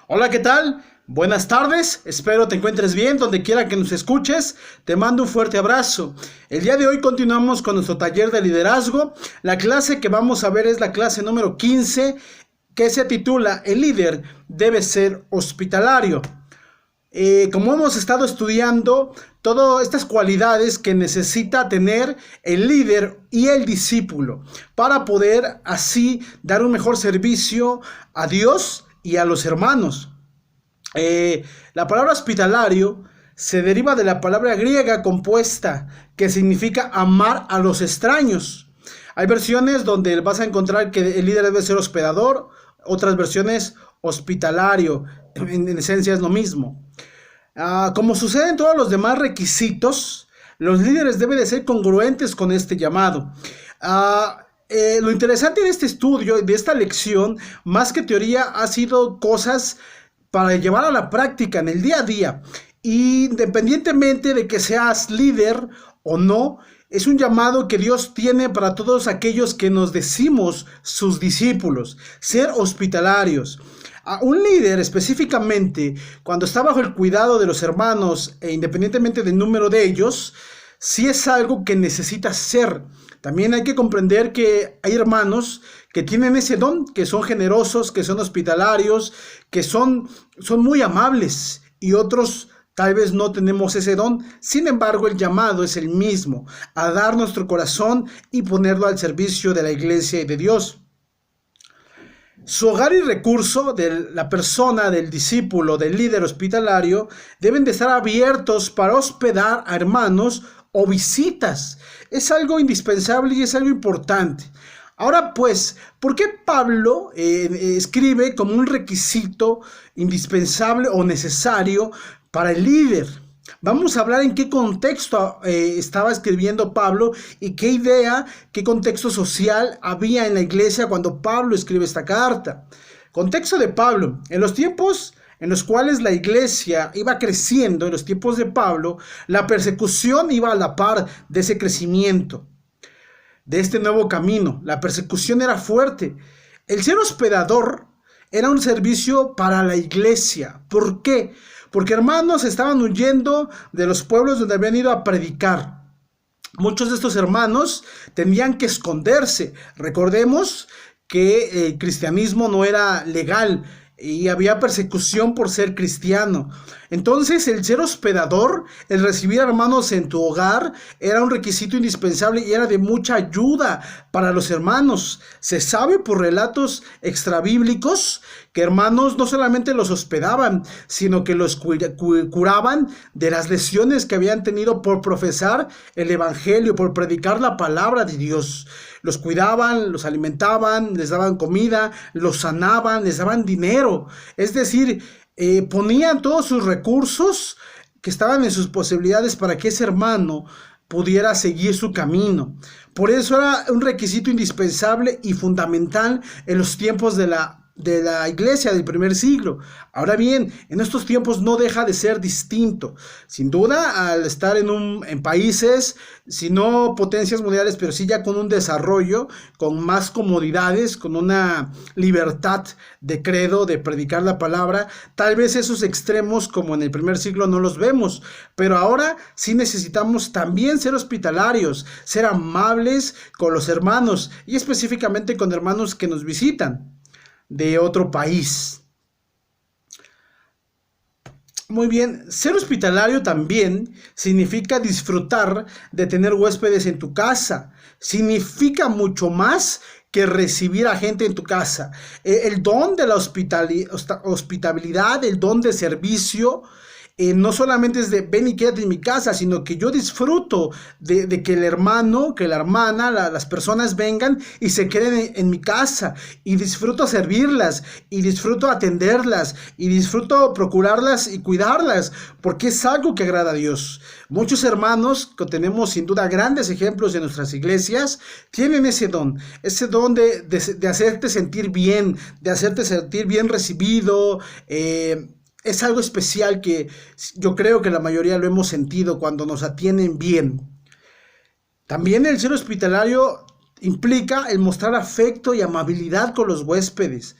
Hola, ¿qué tal? Buenas tardes, espero te encuentres bien donde quiera que nos escuches. Te mando un fuerte abrazo. El día de hoy continuamos con nuestro taller de liderazgo. La clase que vamos a ver es la clase número 15, que se titula El líder debe ser hospitalario. Como hemos estado estudiando todas estas cualidades que necesita tener el líder y el discípulo para poder así dar un mejor servicio a Dios y a los hermanos. La palabra hospitalario se deriva de la palabra griega compuesta que significa amar a los extraños. Hay versiones donde vas a encontrar que el líder debe ser hospedador, otras versiones hospitalario. En esencia es lo mismo. Como sucede en todos los demás requisitos, los líderes deben de ser congruentes con este llamado. Lo interesante de este estudio, de esta lección, más que teoría, ha sido cosas para llevar a la práctica en el día a día. Independientemente de que seas líder o no, es un llamado que Dios tiene para todos aquellos que nos decimos sus discípulos, ser hospitalarios. Un líder específicamente, cuando está bajo el cuidado de los hermanos e independientemente del número de ellos, sí es algo que necesita ser. También hay que comprender que hay hermanos que tienen ese don, que son generosos, que son hospitalarios, que son muy amables, y otros tal vez no tenemos ese don. Sin embargo, el llamado es el mismo, a dar nuestro corazón y ponerlo al servicio de la iglesia y de Dios. Su hogar y recurso de la persona, del discípulo, del líder hospitalario, deben de estar abiertos para hospedar a hermanos o visitas. Es algo indispensable y es algo importante. Ahora pues, ¿por qué Pablo escribe como un requisito indispensable o necesario para el líder? Vamos a hablar en qué contexto estaba escribiendo Pablo y qué idea, qué contexto social había en la iglesia cuando Pablo escribe esta carta. Contexto de Pablo. En los tiempos en los cuales la iglesia iba creciendo, en los tiempos de Pablo, la persecución iba a la par de ese crecimiento, de este nuevo camino. La persecución era fuerte. El ser hospedador era un servicio para la iglesia. ¿Por qué? Porque hermanos estaban huyendo de los pueblos donde habían ido a predicar. Muchos de estos hermanos tenían que esconderse. Recordemos que el cristianismo no era legal y había persecución por ser cristiano. Entonces el ser hospedador, el recibir hermanos en tu hogar, era un requisito indispensable y era de mucha ayuda para los hermanos. Se sabe por relatos extrabíblicos que hermanos no solamente los hospedaban, sino que los curaban de las lesiones que habían tenido por profesar el evangelio, por predicar la palabra de Dios. Los cuidaban, los alimentaban, les daban comida, los sanaban, les daban dinero. Es decir, ponían todos sus recursos que estaban en sus posibilidades para que ese hermano pudiera seguir su camino. Por eso era un requisito indispensable y fundamental en los tiempos de la iglesia del primer siglo. Ahora bien, en estos tiempos no deja de ser distinto. Sin duda, al estar en países, si no potencias mundiales, pero sí ya con un desarrollo, con más comodidades, con una libertad de credo, de predicar la palabra, tal vez esos extremos como en el primer siglo no los vemos, pero ahora sí necesitamos también ser hospitalarios, ser amables con los hermanos y específicamente con hermanos que nos visitan de otro país. Muy bien, ser hospitalario también significa disfrutar de tener huéspedes en tu casa. Significa mucho más que recibir a gente en tu casa. El don de la hospitabilidad, el don de servicio, no solamente es de ven y quédate en mi casa, sino que yo disfruto de que el hermano, que la hermana, las personas vengan y se queden en mi casa, y disfruto servirlas, y disfruto atenderlas, y disfruto procurarlas y cuidarlas, porque es algo que agrada a Dios. Muchos hermanos, que tenemos sin duda grandes ejemplos en nuestras iglesias, tienen ese don de hacerte sentir bien, de hacerte sentir bien recibido. Es algo especial que yo creo que la mayoría lo hemos sentido cuando nos atienden bien. También el ser hospitalario implica el mostrar afecto y amabilidad con los huéspedes.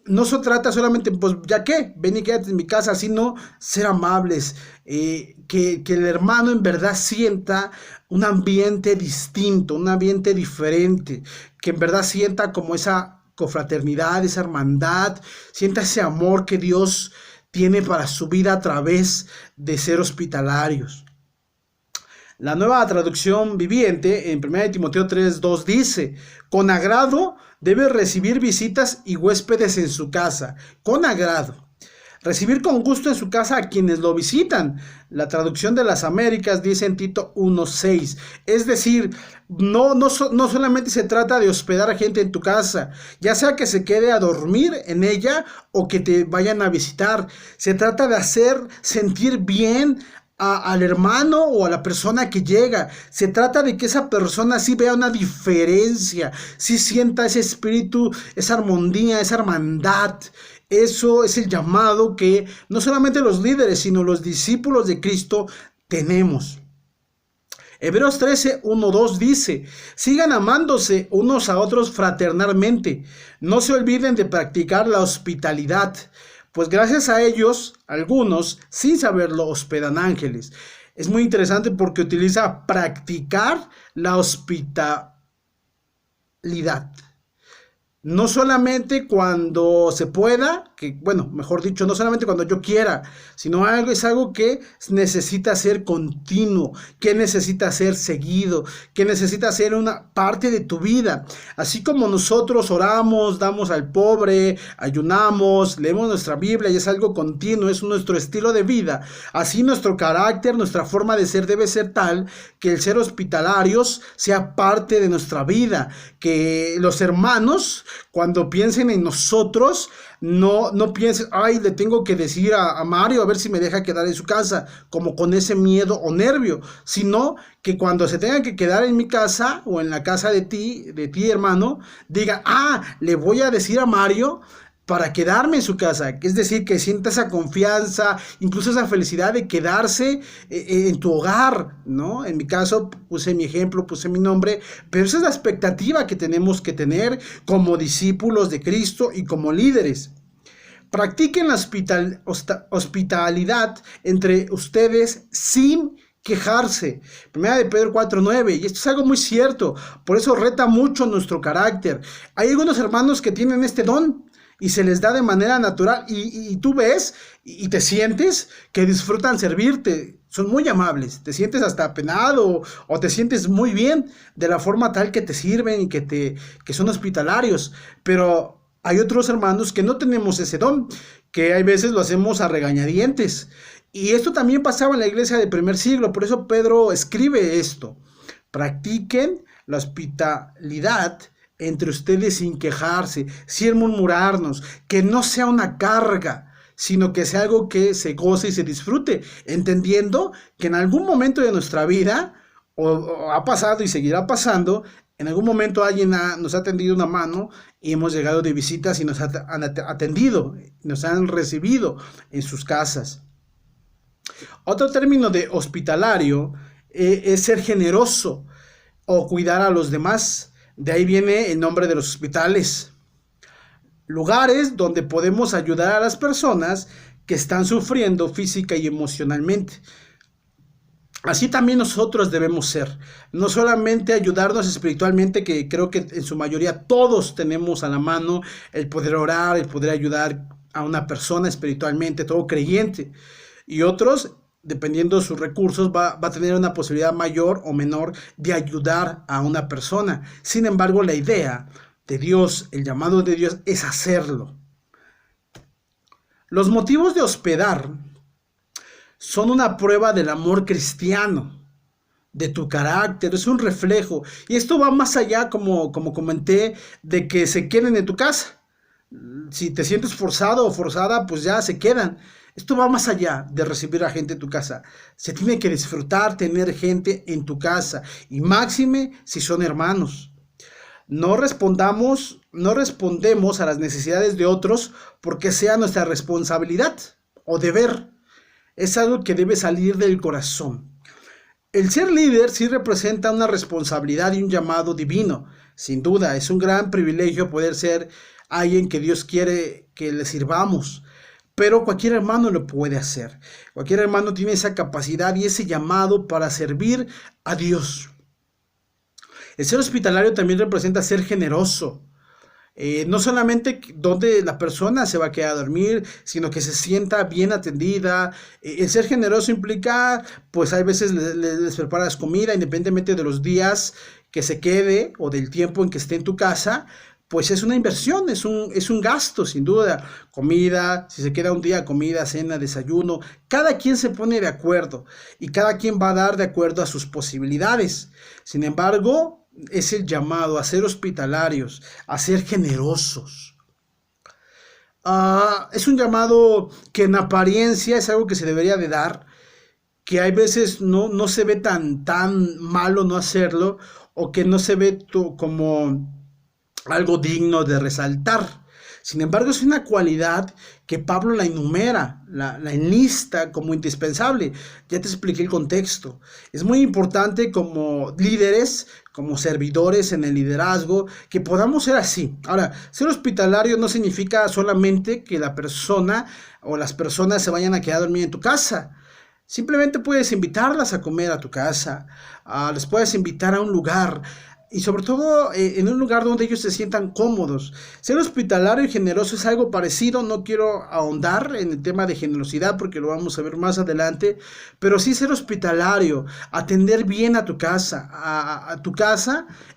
no se trata solamente, pues ya que, ven y quédate en mi casa, sino ser amables, que el hermano en verdad sienta un ambiente distinto, un ambiente diferente, que en verdad sienta como esa confraternidad, esa hermandad, sienta ese amor que Dios tiene para su vida a través de ser hospitalarios. La nueva traducción viviente en 1 Timoteo 3:2 dice: con agrado debe recibir visitas y huéspedes en su casa. Con agrado. Recibir con gusto en su casa a quienes lo visitan. La traducción de las Américas dice en Tito 1:6. Es decir, no solamente se trata de hospedar a gente en tu casa, ya sea que se quede a dormir en ella o que te vayan a visitar. Se trata de hacer sentir bien al hermano o a la persona que llega. Se trata de que esa persona sí vea una diferencia, sí sienta ese espíritu, esa armonía, esa hermandad. Eso es el llamado que no solamente los líderes, sino los discípulos de Cristo tenemos. Hebreos 13:1-2 dice: sigan amándose unos a otros fraternalmente, no se olviden de practicar la hospitalidad, pues gracias a ellos, algunos, sin saberlo, hospedan ángeles. Es muy interesante porque utiliza practicar la hospitalidad. No solamente cuando se pueda, que bueno, mejor dicho, no solamente cuando yo quiera, sino es algo que necesita ser continuo, que necesita ser seguido, que necesita ser una parte de tu vida. Así como nosotros oramos, damos al pobre, ayunamos, leemos nuestra Biblia y es algo continuo, es nuestro estilo de vida. Así nuestro carácter, nuestra forma de ser debe ser tal que el ser hospitalarios sea parte de nuestra vida, que los hermanos, cuando piensen en nosotros, no piensen, ay, le tengo que decir a Mario a ver si me deja quedar en su casa, como con ese miedo o nervio, sino que cuando se tengan que quedar en mi casa o en la casa de ti hermano, diga, le voy a decir a Mario para quedarme en su casa, es decir, que sienta esa confianza, incluso esa felicidad de quedarse en tu hogar, ¿no? En mi caso puse mi ejemplo, puse mi nombre, pero esa es la expectativa que tenemos que tener como discípulos de Cristo y como líderes. Practiquen la hospitalidad entre ustedes sin quejarse. Primera de Pedro 4:9, y esto es algo muy cierto, por eso reta mucho nuestro carácter. Hay algunos hermanos que tienen este don y se les da de manera natural y tú ves y te sientes que disfrutan servirte, son muy amables, te sientes hasta apenado o te sientes muy bien de la forma tal que te sirven y que son hospitalarios, pero hay otros hermanos que no tenemos ese don, que hay veces lo hacemos a regañadientes, y esto también pasaba en la iglesia del primer siglo, por eso Pedro escribe esto: practiquen la hospitalidad entre ustedes sin quejarse, sin murmurarnos, que no sea una carga, sino que sea algo que se goce y se disfrute, entendiendo que en algún momento de nuestra vida, o ha pasado y seguirá pasando, en algún momento alguien nos ha tendido una mano y hemos llegado de visitas y nos han atendido, nos han recibido en sus casas. Otro término de hospitalario es ser generoso o cuidar a los demás. De ahí viene el nombre de los hospitales. Lugares donde podemos ayudar a las personas que están sufriendo física y emocionalmente. Así también nosotros debemos ser. No solamente ayudarnos espiritualmente, que creo que en su mayoría todos tenemos a la mano el poder orar, el poder ayudar a una persona espiritualmente, todo creyente. Y otros, dependiendo de sus recursos, va a tener una posibilidad mayor o menor de ayudar a una persona. Sin embargo, la idea de Dios, el llamado de Dios, es hacerlo. Los motivos de hospedar son una prueba del amor cristiano, de tu carácter, es un reflejo. Y esto va más allá, como comenté, de que se queden en tu casa. Si te sientes forzado o forzada, pues ya se quedan. Esto va más allá de recibir a gente en tu casa. Se tiene que disfrutar tener gente en tu casa, y máxime si son hermanos. No respondemos a las necesidades de otros porque sea nuestra responsabilidad o deber. Es algo que debe salir del corazón. El ser líder sí representa una responsabilidad y un llamado divino. Sin duda, es un gran privilegio poder ser alguien que Dios quiere que le sirvamos. Pero cualquier hermano lo puede hacer. Cualquier hermano tiene esa capacidad y ese llamado para servir a Dios. El ser hospitalario también representa ser generoso. No solamente donde la persona se va a quedar a dormir, sino que se sienta bien atendida. El ser generoso implica, pues hay veces les preparas comida, independientemente de los días que se quede o del tiempo en que esté en tu casa. Pues es una inversión, es un gasto, sin duda. Comida, si se queda un día, comida, cena, desayuno. Cada quien se pone de acuerdo y cada quien va a dar de acuerdo a sus posibilidades. Sin embargo, es el llamado a ser hospitalarios, a ser generosos. Es un llamado que en apariencia es algo que se debería de dar, que hay veces no se ve tan malo no hacerlo, o que no se ve como algo digno de resaltar. Sin embargo, es una cualidad que Pablo la enumera, la enlista como indispensable. Ya te expliqué el contexto. Es muy importante como líderes, como servidores en el liderazgo, que podamos ser así. Ahora, ser hospitalario no significa solamente que la persona o las personas se vayan a quedar a dormir en tu casa. Simplemente puedes invitarlas a comer a tu casa, les puedes invitar a un lugar, y sobre todo en un lugar donde ellos se sientan cómodos. Ser hospitalario y generoso es algo parecido. No quiero ahondar en el tema de generosidad porque lo vamos a ver más adelante, pero sí ser hospitalario, atender bien a tu casa,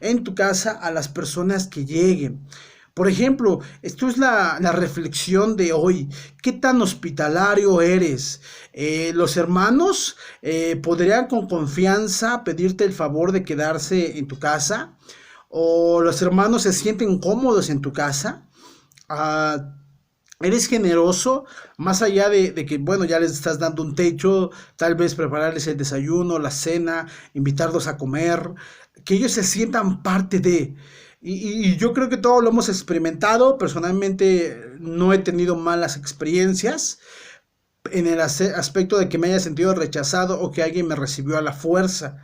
en tu casa, a las personas que lleguen. Por ejemplo, esto es la reflexión de hoy. ¿Qué tan hospitalario eres? Los hermanos podrían con confianza pedirte el favor de quedarse en tu casa. ¿O los hermanos se sienten cómodos en tu casa? ¿Eres generoso? Más allá de que, bueno, ya les estás dando un techo, tal vez prepararles el desayuno, la cena, invitarlos a comer, que ellos se sientan parte de... Y yo creo que todo lo hemos experimentado. Personalmente no he tenido malas experiencias en el aspecto de que me haya sentido rechazado o que alguien me recibió a la fuerza.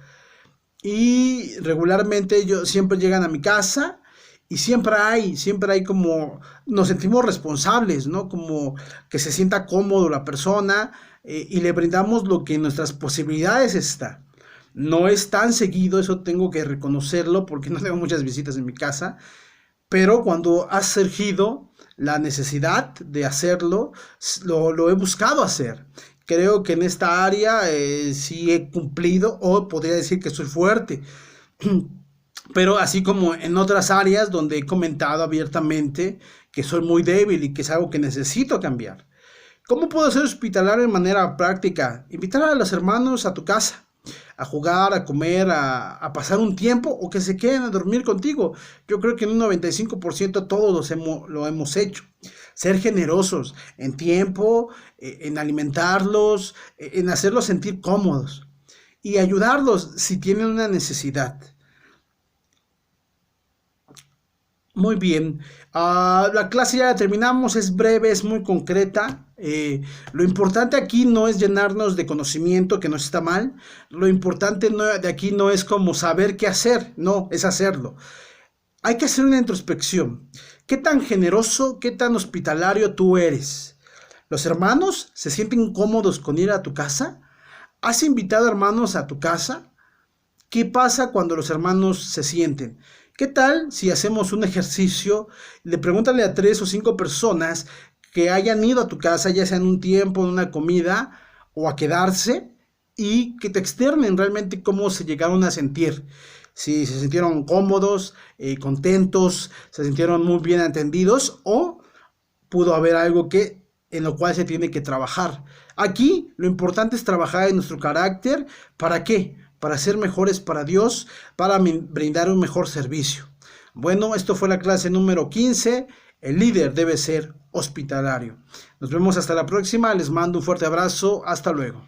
Y regularmente siempre llegan a mi casa y siempre hay como, nos sentimos responsables, ¿no? Como que se sienta cómodo la persona y le brindamos lo que en nuestras posibilidades está. No es tan seguido, eso tengo que reconocerlo porque no tengo muchas visitas en mi casa, pero cuando ha surgido la necesidad de hacerlo, lo he buscado hacer. Creo que en esta área sí he cumplido, o podría decir que soy fuerte. Pero así como en otras áreas donde he comentado abiertamente que soy muy débil y que es algo que necesito cambiar. ¿Cómo puedo ser hospitalario de manera práctica? Invitar a los hermanos a tu casa, a jugar, a comer, a pasar un tiempo, o que se queden a dormir contigo. Yo creo que en un 95% todos lo hemos hecho. Ser generosos en tiempo, en alimentarlos, en hacerlos sentir cómodos y ayudarlos si tienen una necesidad. Muy bien, la clase ya la terminamos, es breve, es muy concreta. Lo importante aquí no es llenarnos de conocimiento, que no está mal. Lo importante de aquí no es como saber qué hacer, no, es hacerlo. Hay que hacer una introspección. ¿Qué tan generoso, qué tan hospitalario tú eres? ¿Los hermanos se sienten cómodos con ir a tu casa? ¿Has invitado hermanos a tu casa? ¿Qué pasa cuando los hermanos se sienten? ¿Qué tal si hacemos un ejercicio? Le pregúntale a 3 o 5 personas que hayan ido a tu casa, ya sea en un tiempo, en una comida, o a quedarse, y que te externen realmente cómo se llegaron a sentir. Si se sintieron cómodos, contentos, se sintieron muy bien atendidos, o pudo haber algo en lo cual se tiene que trabajar. Aquí lo importante es trabajar en nuestro carácter. ¿Para qué? Para ser mejores para Dios, para brindar un mejor servicio. Bueno, esto fue la clase número 15. El líder debe ser hospitalario. Nos vemos hasta la próxima. Les mando un fuerte abrazo. Hasta luego.